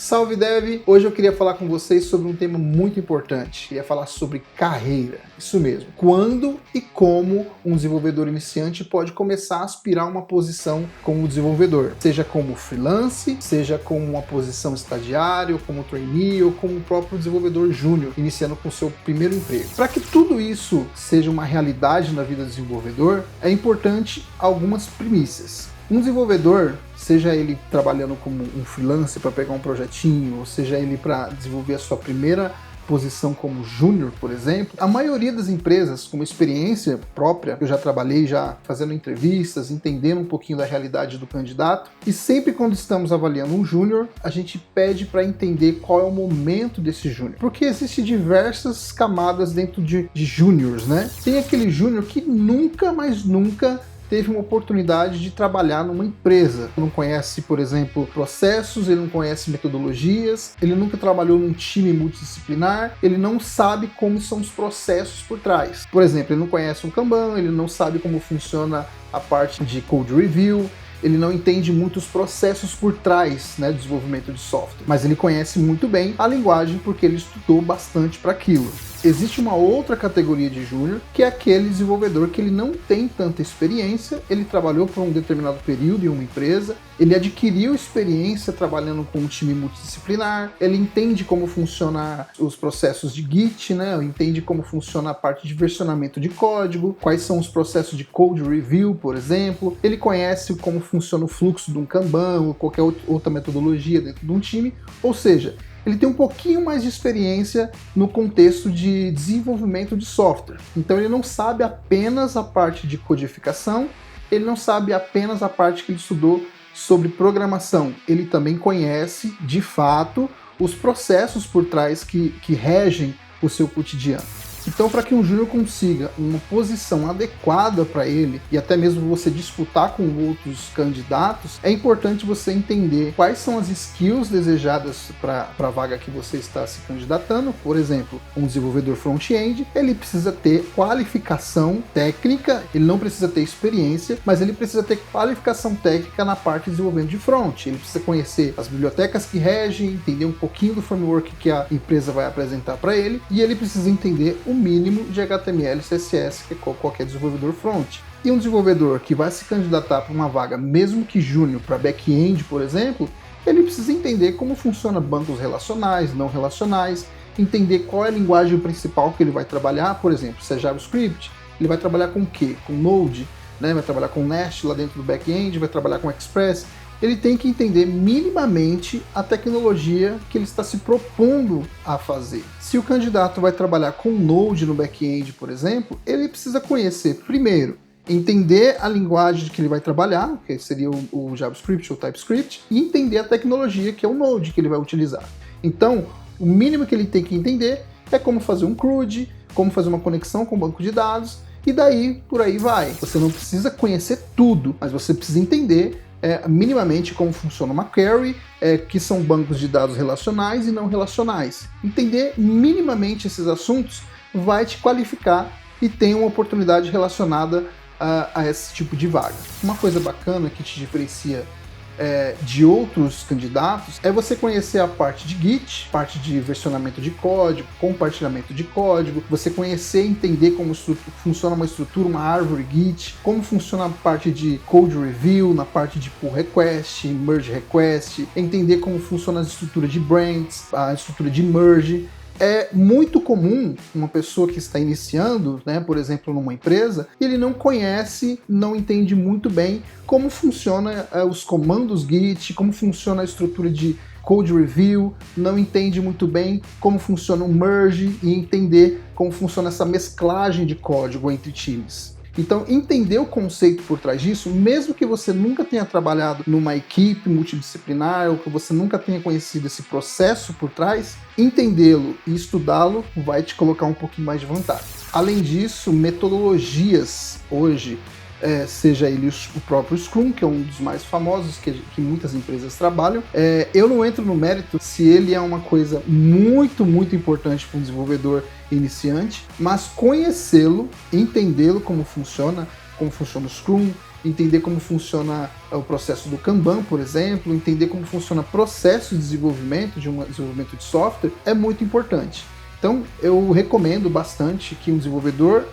Salve Dev! Hoje eu queria falar com vocês sobre um tema muito importante. Queria falar sobre carreira. Isso mesmo. Quando e como um desenvolvedor iniciante pode começar a aspirar uma posição como desenvolvedor. Seja como freelance, seja como uma posição estagiário, como trainee ou como o próprio desenvolvedor júnior, iniciando com seu primeiro emprego. Para que tudo isso seja uma realidade na vida do desenvolvedor, é importante algumas premissas. Um desenvolvedor, seja ele trabalhando como um freelancer para pegar um projetinho, ou seja ele para desenvolver a sua primeira posição como júnior, por exemplo, a maioria das empresas com uma experiência própria, eu já trabalhei já fazendo entrevistas, entendendo um pouquinho da realidade do candidato, e sempre quando estamos avaliando um júnior, a gente pede para entender qual é o momento desse júnior, porque existem diversas camadas dentro de júniors, né? Tem aquele júnior que nunca, mais nunca teve uma oportunidade de trabalhar numa empresa. Ele não conhece, por exemplo, processos, ele não conhece metodologias, ele nunca trabalhou num time multidisciplinar, ele não sabe como são os processos por trás. Por exemplo, ele não conhece um Kanban, ele não sabe como funciona a parte de code review, ele não entende muito os processos por trás, né, do desenvolvimento de software, mas ele conhece muito bem a linguagem porque ele estudou bastante para aquilo. Existe uma outra categoria de júnior, que é aquele desenvolvedor que ele não tem tanta experiência, ele trabalhou por um determinado período em uma empresa, ele adquiriu experiência trabalhando com um time multidisciplinar, ele entende como funciona os processos de Git, né? Entende como funciona a parte de versionamento de código, quais são os processos de code review, por exemplo, ele conhece como funciona o fluxo de um Kanban ou qualquer outra metodologia dentro de um time, ou seja, ele tem um pouquinho mais de experiência no contexto de desenvolvimento de software. Então ele não sabe apenas a parte de codificação, ele não sabe apenas a parte que ele estudou sobre programação. Ele também conhece, de fato, os processos por trás que regem o seu cotidiano. Então, para que um júnior consiga uma posição adequada para ele, e até mesmo você disputar com outros candidatos, é importante você entender quais são as skills desejadas para a vaga que você está se candidatando. Por exemplo, um desenvolvedor front-end, ele precisa ter qualificação técnica, ele não precisa ter experiência, mas ele precisa ter qualificação técnica na parte de desenvolvimento de front. Ele precisa conhecer as bibliotecas que regem, entender um pouquinho do framework que a empresa vai apresentar para ele, e ele precisa entender o mínimo de HTML e CSS que qualquer desenvolvedor front. E um desenvolvedor que vai se candidatar para uma vaga, mesmo que júnior, para back-end, por exemplo, ele precisa entender como funciona bancos relacionais, não relacionais, entender qual é a linguagem principal que ele vai trabalhar, por exemplo, se é JavaScript, ele vai trabalhar com o quê? Com Node, né? Vai trabalhar com Nest lá dentro do back-end, vai trabalhar com Express. Ele tem que entender minimamente a tecnologia que ele está se propondo a fazer. Se o candidato vai trabalhar com Node no back-end, por exemplo, ele precisa conhecer, primeiro, entender a linguagem que ele vai trabalhar, que seria o JavaScript ou TypeScript, e entender a tecnologia que é o Node que ele vai utilizar. Então, o mínimo que ele tem que entender é como fazer um CRUD, como fazer uma conexão com o banco de dados, e daí, por aí vai. Você não precisa conhecer tudo, mas você precisa entender minimamente como funciona uma query, que são bancos de dados relacionais e não relacionais. Entender minimamente esses assuntos vai te qualificar e tem uma oportunidade relacionada a esse tipo de vaga. Uma coisa bacana que te diferencia de outros candidatos é você conhecer a parte de Git, parte de versionamento de código, compartilhamento de código, você conhecer e entender como funciona uma estrutura, uma árvore Git, como funciona a parte de code review, na parte de pull request, merge request, entender como funciona a estrutura de branch, a estrutura de merge. É muito comum uma pessoa que está iniciando, né, por exemplo, numa empresa, ele não conhece, não entende muito bem como funciona os comandos Git, como funciona a estrutura de code review, não entende muito bem como funciona o merge e entender como funciona essa mesclagem de código entre times. Então, entender o conceito por trás disso, mesmo que você nunca tenha trabalhado numa equipe multidisciplinar ou que você nunca tenha conhecido esse processo por trás, entendê-lo e estudá-lo vai te colocar um pouquinho mais de vantagem. Além disso, metodologias hoje, seja ele o próprio Scrum, que é um dos mais famosos que muitas empresas trabalham. Eu não entro no mérito se ele é uma coisa muito, muito importante para um desenvolvedor iniciante, mas conhecê-lo, entendê-lo como funciona o Scrum, entender como funciona o processo do Kanban, por exemplo, entender como funciona o processo de desenvolvimento, desenvolvimento de software, é muito importante. Então, eu recomendo bastante que um desenvolvedor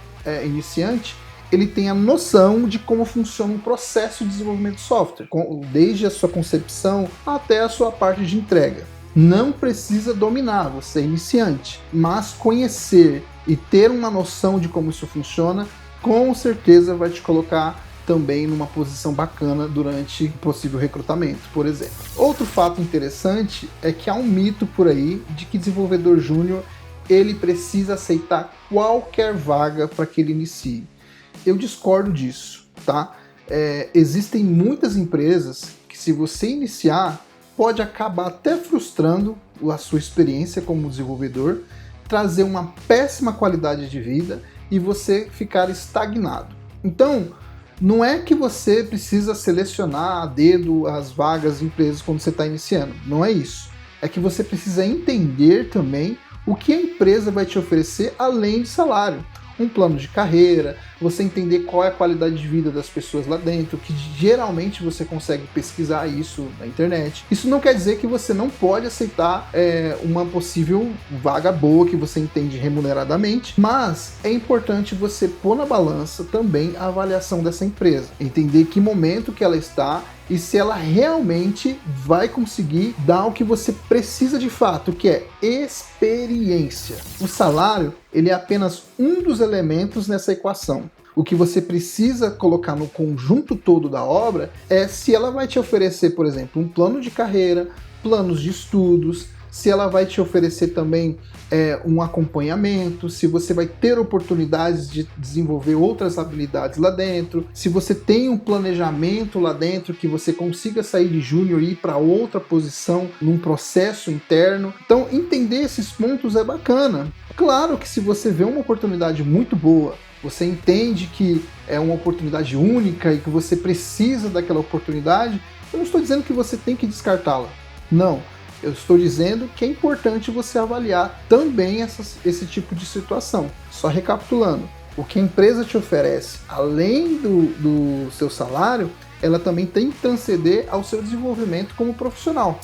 iniciante ele tenha noção de como funciona um processo de desenvolvimento de software, desde a sua concepção até a sua parte de entrega. Não precisa dominar, você é iniciante, mas conhecer e ter uma noção de como isso funciona, com certeza vai te colocar também numa posição bacana durante possível recrutamento, por exemplo. Outro fato interessante é que há um mito por aí de que desenvolvedor júnior ele precisa aceitar qualquer vaga para que ele inicie. Eu discordo disso, tá? Existem muitas empresas que, se você iniciar, pode acabar até frustrando a sua experiência como desenvolvedor, trazer uma péssima qualidade de vida e você ficar estagnado. Então, não é que você precisa selecionar a dedo as vagas de empresas quando você está iniciando, não é isso. É que você precisa entender também o que a empresa vai te oferecer além de salário. Um plano de carreira, você entender qual é a qualidade de vida das pessoas lá dentro, que geralmente você consegue pesquisar isso na internet. Isso não quer dizer que você não pode aceitar uma possível vaga boa que você entende remuneradamente, mas é importante você pôr na balança também a avaliação dessa empresa, entender que momento que ela está e se ela realmente vai conseguir dar o que você precisa de fato, que é experiência. O salário, ele é apenas um dos elementos nessa equação. O que você precisa colocar no conjunto todo da obra é se ela vai te oferecer, por exemplo, um plano de carreira, planos de estudos, se ela vai te oferecer também um acompanhamento, se você vai ter oportunidades de desenvolver outras habilidades lá dentro, se você tem um planejamento lá dentro que você consiga sair de júnior e ir para outra posição num processo interno. Então, entender esses pontos é bacana. Claro que se você vê uma oportunidade muito boa, você entende que é uma oportunidade única e que você precisa daquela oportunidade, eu não estou dizendo que você tem que descartá-la. Não. Eu estou dizendo que é importante você avaliar também esse tipo de situação. Só recapitulando, o que a empresa te oferece, além do seu salário, ela também tem que transcender ao seu desenvolvimento como profissional.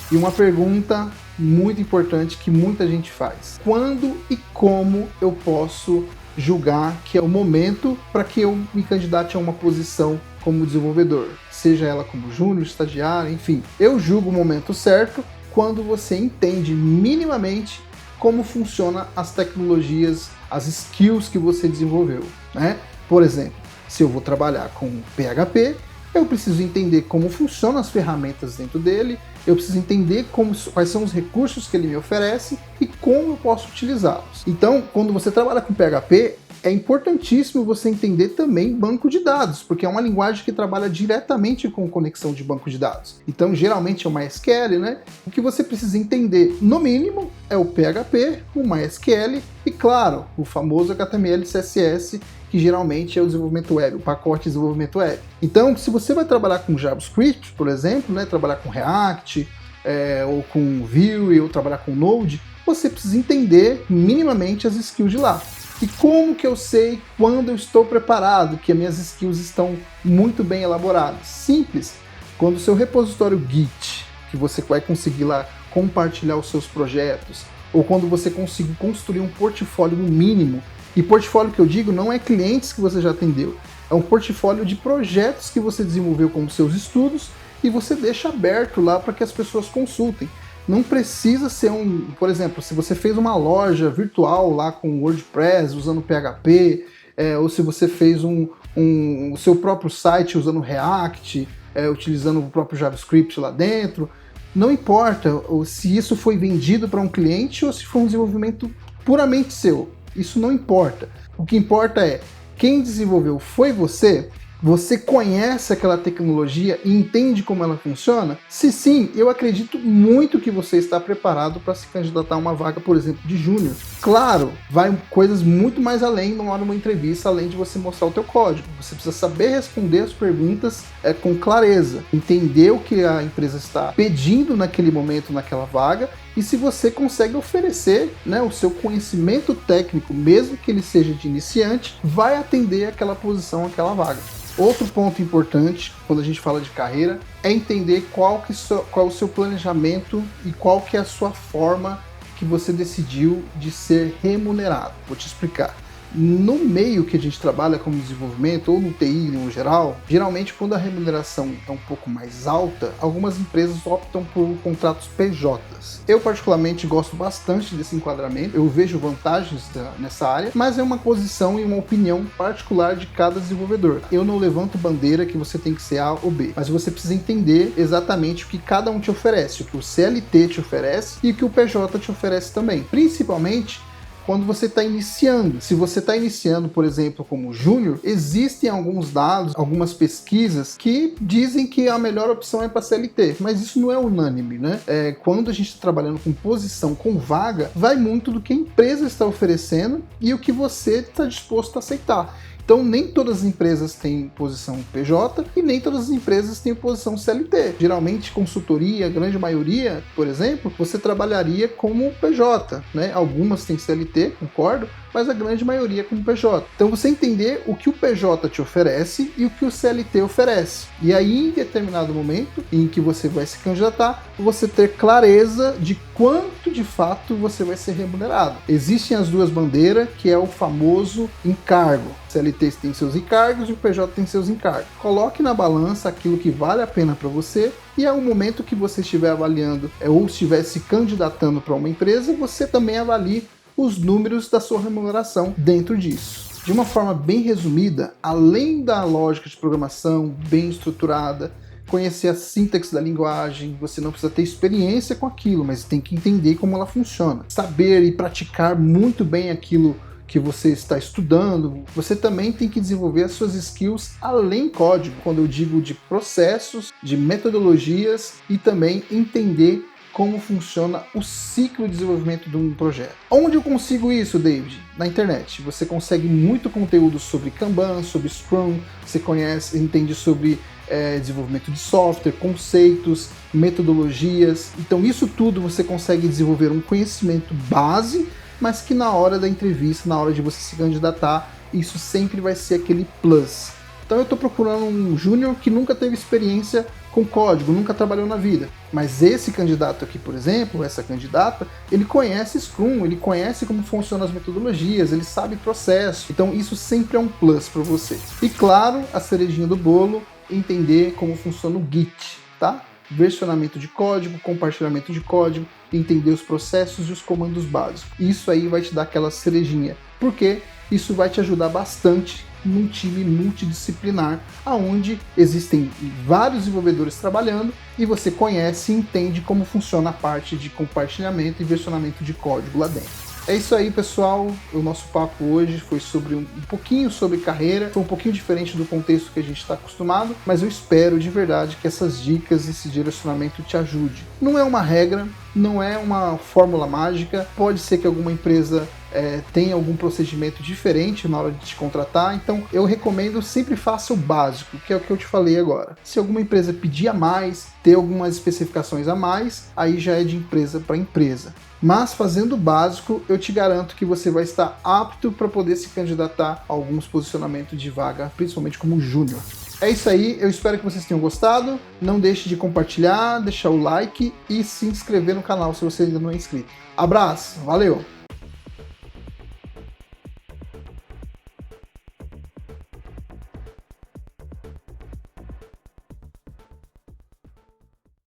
E uma pergunta muito importante que muita gente faz: quando e como eu posso julgar que é o momento para que eu me candidate a uma posição como desenvolvedor? Seja ela como júnior, estagiário, enfim. Eu julgo o momento certo quando você entende minimamente como funcionam as tecnologias, as skills que você desenvolveu, né? Por exemplo, se eu vou trabalhar com PHP, eu preciso entender como funcionam as ferramentas dentro dele, eu preciso entender quais são os recursos que ele me oferece e como eu posso utilizá-los. Então, quando você trabalha com PHP, é importantíssimo você entender também banco de dados, porque é uma linguagem que trabalha diretamente com conexão de banco de dados. Então, geralmente é o MySQL, né? O que você precisa entender, no mínimo, é o PHP, o MySQL e, claro, o famoso HTML e CSS, que geralmente é o desenvolvimento web, o pacote de desenvolvimento web. Então, se você vai trabalhar com JavaScript, por exemplo, né, trabalhar com React, ou com Vue, ou trabalhar com Node, você precisa entender minimamente as skills de lá. E como que eu sei quando eu estou preparado, que as minhas skills estão muito bem elaboradas? Simples. Quando o seu repositório Git, que você vai conseguir lá compartilhar os seus projetos, ou quando você conseguir construir um portfólio no mínimo, e portfólio que eu digo não é clientes que você já atendeu, é um portfólio de projetos que você desenvolveu com os seus estudos e você deixa aberto lá para que as pessoas consultem. Não precisa ser por exemplo, se você fez uma loja virtual lá com WordPress usando PHP, ou se você fez o seu próprio site usando React, utilizando o próprio JavaScript lá dentro, não importa se isso foi vendido para um cliente ou se foi um desenvolvimento puramente seu. Isso não importa. O que importa é quem desenvolveu foi você? Você conhece aquela tecnologia e entende como ela funciona? Se sim, eu acredito muito que você está preparado para se candidatar a uma vaga, por exemplo, de júnior. Claro, vai coisas muito mais além numa entrevista, além de você mostrar o teu código. Você precisa saber responder as perguntas com clareza, entender o que a empresa está pedindo naquele momento, naquela vaga, e se você consegue oferecer, né, o seu conhecimento técnico, mesmo que ele seja de iniciante, vai atender aquela posição, aquela vaga. Outro ponto importante quando a gente fala de carreira é entender qual é o seu planejamento e qual que é a sua forma que você decidiu de ser remunerado. Vou te explicar. No meio que a gente trabalha como desenvolvimento, ou no TI no geral, geralmente quando a remuneração é um pouco mais alta, algumas empresas optam por contratos PJs. Eu particularmente gosto bastante desse enquadramento, eu vejo vantagens nessa área, mas é uma posição e uma opinião particular de cada desenvolvedor. Eu não levanto bandeira que você tem que ser A ou B, mas você precisa entender exatamente o que cada um te oferece, o que o CLT te oferece e o que o PJ te oferece também. Principalmente quando você está iniciando. Se você está iniciando, por exemplo, como júnior, existem alguns dados, algumas pesquisas que dizem que a melhor opção é para CLT, mas isso não é unânime, né? Quando a gente está trabalhando com posição, com vaga, vai muito do que a empresa está oferecendo e o que você está disposto a aceitar. Então, nem todas as empresas têm posição PJ e nem todas as empresas têm posição CLT. Geralmente, consultoria, a grande maioria, por exemplo, você trabalharia como PJ, né? Algumas têm CLT, concordo, mas a grande maioria como PJ. Então, você entender o que o PJ te oferece e o que o CLT oferece. E aí, em determinado momento em que você vai se candidatar, você ter clareza de quanto de fato você vai ser remunerado. Existem as duas bandeiras, que é o famoso encargo. O CLT tem seus encargos e o PJ tem seus encargos. Coloque na balança aquilo que vale a pena para você e é o momento que você estiver avaliando ou estiver se candidatando para uma empresa, você também avalie os números da sua remuneração dentro disso. De uma forma bem resumida, além da lógica de programação bem estruturada, conhecer a sintaxe da linguagem, você não precisa ter experiência com aquilo, mas tem que entender como ela funciona. Saber e praticar muito bem aquilo que você está estudando, você também tem que desenvolver as suas skills além código, quando eu digo de processos, de metodologias e também entender como funciona o ciclo de desenvolvimento de um projeto. Onde eu consigo isso, David? Na internet. Você consegue muito conteúdo sobre Kanban, sobre Scrum, você entende sobre desenvolvimento de software, conceitos, metodologias. Então isso tudo você consegue desenvolver um conhecimento base, mas que na hora da entrevista, na hora de você se candidatar, isso sempre vai ser aquele plus. Então eu estou procurando um júnior que nunca teve experiência com código, nunca trabalhou na vida. Mas esse candidato aqui, por exemplo, essa candidata, ele conhece Scrum, ele conhece como funcionam as metodologias, ele sabe processo. Então isso sempre é um plus para você. E claro, a cerejinha do bolo, entender como funciona o Git, tá? Versionamento de código, compartilhamento de código, entender os processos e os comandos básicos. Isso aí vai te dar aquela cerejinha, porque isso vai te ajudar bastante num time multidisciplinar, onde existem vários desenvolvedores trabalhando e você conhece e entende como funciona a parte de compartilhamento e versionamento de código lá dentro. É isso aí, pessoal. O nosso papo hoje foi sobre um pouquinho sobre carreira, foi um pouquinho diferente do contexto que a gente está acostumado, mas eu espero de verdade que essas dicas, esse direcionamento te ajude. Não é uma regra, não é uma fórmula mágica, pode ser que alguma empresa tenha algum procedimento diferente na hora de te contratar, então eu recomendo sempre faça o básico, que é o que eu te falei agora. Se alguma empresa pedir a mais, ter algumas especificações a mais, aí já é de empresa para empresa. Mas fazendo o básico, eu te garanto que você vai estar apto para poder se candidatar a alguns posicionamentos de vaga, principalmente como júnior. É isso aí, eu espero que vocês tenham gostado. Não deixe de compartilhar, deixar o like e se inscrever no canal se você ainda não é inscrito. Abraço, valeu!